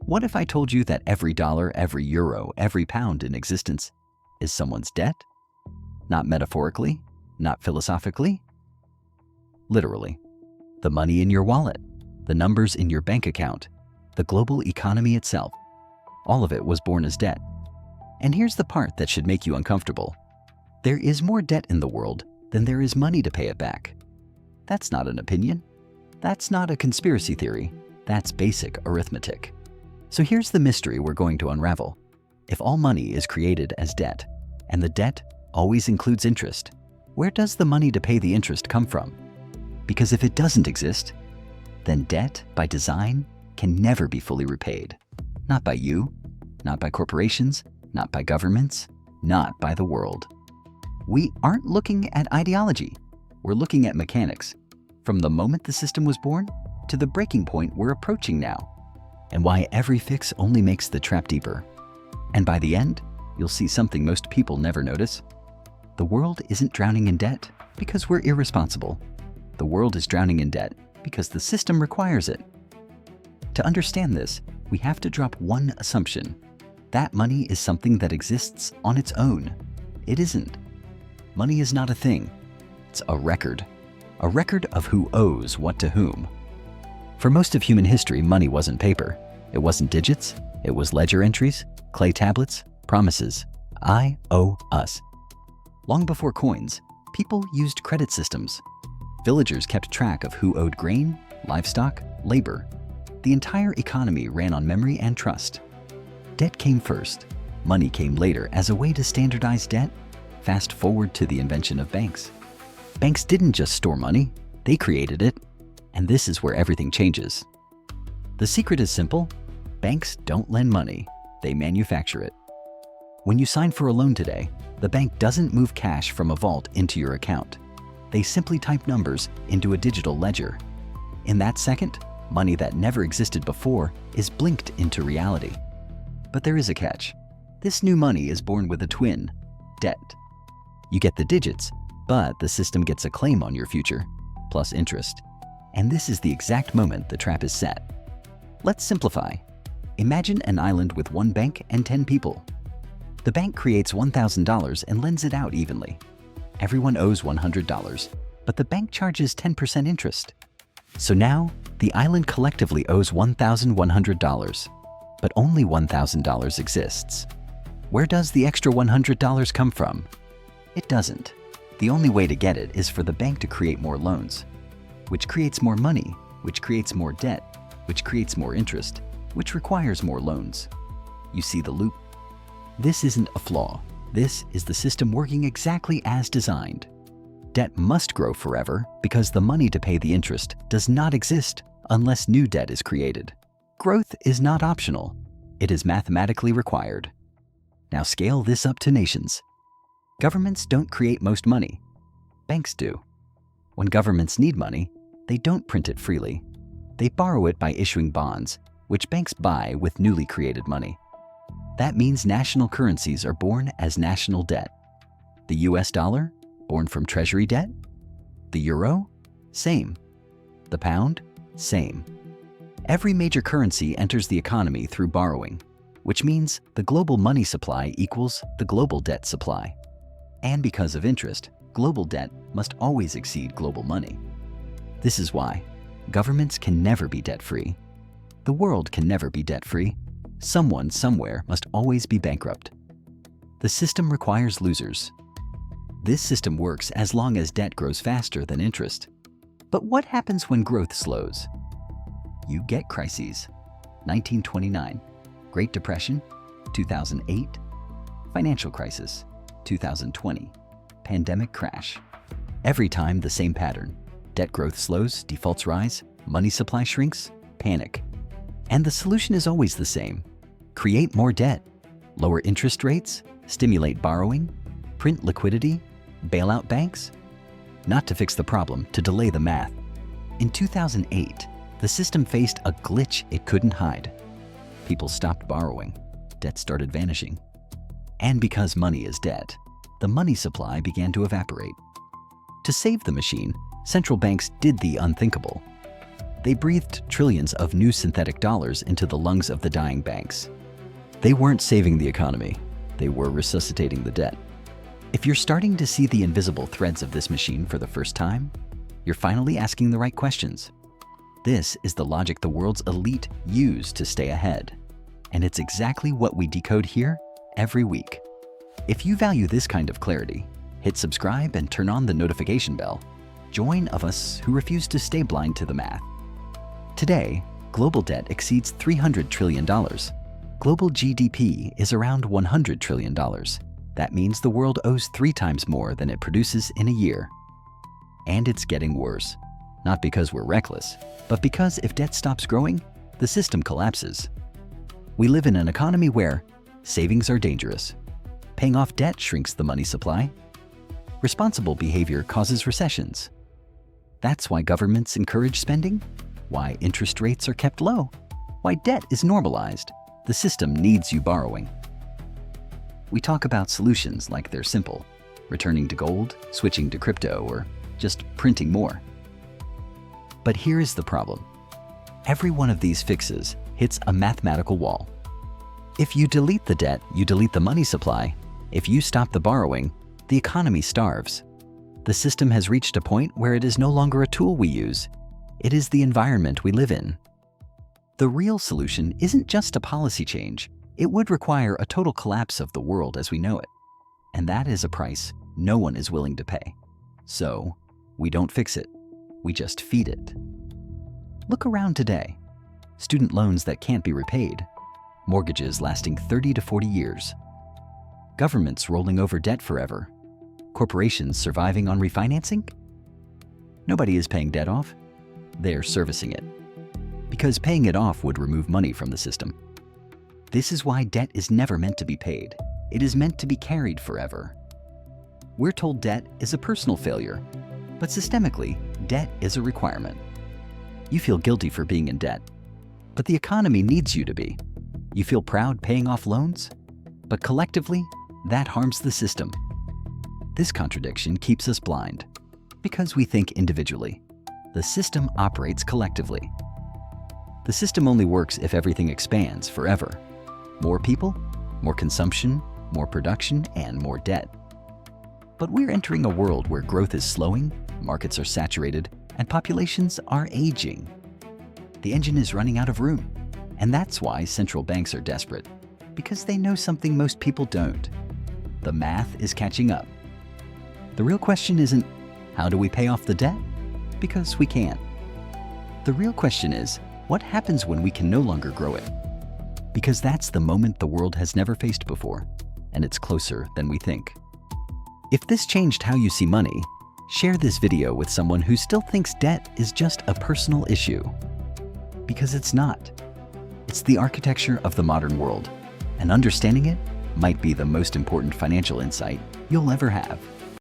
What if I told you that every dollar, every euro, every pound in existence is someone's debt? Not metaphorically, not philosophically, literally. The money in your wallet, the numbers in your bank account, the global economy itself, all of it was born as debt. And here's the part that should make you uncomfortable. There is more debt in the world than there is money to pay it back. That's not an opinion. That's not a conspiracy theory. That's basic arithmetic. So here's the mystery we're going to unravel. If all money is created as debt, and the debt always includes interest, where does the money to pay the interest come from? Because if it doesn't exist, then debt, by design, can never be fully repaid. Not by you, not by corporations, not by governments, not by the world. We aren't looking at ideology. We're looking at mechanics, from the moment the system was born to the breaking point we're approaching now, and why every fix only makes the trap deeper. And by the end, you'll see something most people never notice. The world isn't drowning in debt because we're irresponsible. The world is drowning in debt because the system requires it. To understand this, we have to drop one assumption. That money is something that exists on its own. It isn't. Money is not a thing. It's a record of who owes what to whom. For most of human history, money wasn't paper. It wasn't digits. It was ledger entries, clay tablets, promises. I owe us. Long before coins, people used credit systems. Villagers kept track of who owed grain, livestock, labor. The entire economy ran on memory and trust. Debt came first. Money came later as a way to standardize debt. Fast forward to the invention of banks. Banks didn't just store money, they created it. And this is where everything changes. The secret is simple. Banks don't lend money, they manufacture it. When you sign for a loan today, the bank doesn't move cash from a vault into your account. They simply type numbers into a digital ledger. In that second, money that never existed before is blinked into reality. But there is a catch. This new money is born with a twin, debt. You get the digits, but the system gets a claim on your future, plus interest. And this is the exact moment the trap is set. Let's simplify. Imagine an island with one bank and 10 people. The bank creates $1,000 and lends it out evenly. Everyone owes $100, but the bank charges 10% interest. So now, the island collectively owes $1,100, but only $1,000 exists. Where does the extra $100 come from? It doesn't. The only way to get it is for the bank to create more loans, which creates more money, which creates more debt, which creates more interest, which requires more loans. You see the loop? This isn't a flaw. This is the system working exactly as designed. Debt must grow forever because the money to pay the interest does not exist unless new debt is created. Growth is not optional. It is mathematically required. Now scale this up to nations. Governments don't create most money. Banks do. When governments need money, they don't print it freely. They borrow it by issuing bonds, which banks buy with newly created money. That means national currencies are born as national debt. The US dollar, born from treasury debt. The euro, same. The pound, same. Every major currency enters the economy through borrowing, which means the global money supply equals the global debt supply. And because of interest, global debt must always exceed global money. This is why governments can never be debt-free. The world can never be debt-free. Someone somewhere must always be bankrupt. The system requires losers. This system works as long as debt grows faster than interest. But what happens when growth slows? You get crises. 1929, Great Depression, 2008, financial crisis, 2020, pandemic crash. Every time the same pattern. Debt growth slows, defaults rise, money supply shrinks, panic. And the solution is always the same. Create more debt, lower interest rates, stimulate borrowing, print liquidity, bail out banks. Not to fix the problem, to delay the math. In 2008, the system faced a glitch it couldn't hide. People stopped borrowing. Debt started vanishing. And because money is debt, the money supply began to evaporate. To save the machine, central banks did the unthinkable. They breathed trillions of new synthetic dollars into the lungs of the dying banks. They weren't saving the economy, they were resuscitating the debt. If you're starting to see the invisible threads of this machine for the first time, you're finally asking the right questions. This is the logic the world's elite use to stay ahead. And it's exactly what we decode here every week. If you value this kind of clarity, hit subscribe and turn on the notification bell. Join us who refuse to stay blind to the math. Today, global debt exceeds $300 trillion. Global GDP is around $100 trillion. That means the world owes 3 times more than it produces in a year. And it's getting worse. Not because we're reckless, but because if debt stops growing, the system collapses. We live in an economy where savings are dangerous. Paying off debt shrinks the money supply. Responsible behavior causes recessions. That's why governments encourage spending, why interest rates are kept low, why debt is normalized. The system needs you borrowing. We talk about solutions like they're simple, returning to gold, switching to crypto, or just printing more. But here is the problem. Every one of these fixes hits a mathematical wall. If you delete the debt, you delete the money supply. If you stop the borrowing, the economy starves. The system has reached a point where it is no longer a tool we use. It is the environment we live in. The real solution isn't just a policy change. It would require a total collapse of the world as we know it. And that is a price no one is willing to pay. So, we don't fix it. We just feed it. Look around today. Student loans that can't be repaid. Mortgages lasting 30 to 40 years. Governments rolling over debt forever. Corporations surviving on refinancing? Nobody is paying debt off. They're servicing it. Because paying it off would remove money from the system. This is why debt is never meant to be paid. It is meant to be carried forever. We're told debt is a personal failure, but systemically, debt is a requirement. You feel guilty for being in debt, but the economy needs you to be. You feel proud paying off loans, but collectively, that harms the system. This contradiction keeps us blind because we think individually. The system operates collectively. The system only works if everything expands forever. More people, more consumption, more production, and more debt. But we're entering a world where growth is slowing, markets are saturated, and populations are aging. The engine is running out of room, and that's why central banks are desperate, because they know something most people don't. The math is catching up. The real question isn't, how do we pay off the debt? Because we can't. The real question is, what happens when we can no longer grow it? Because that's the moment the world has never faced before, and it's closer than we think. If this changed how you see money, share this video with someone who still thinks debt is just a personal issue. Because it's not. It's the architecture of the modern world, and understanding it might be the most important financial insight you'll ever have.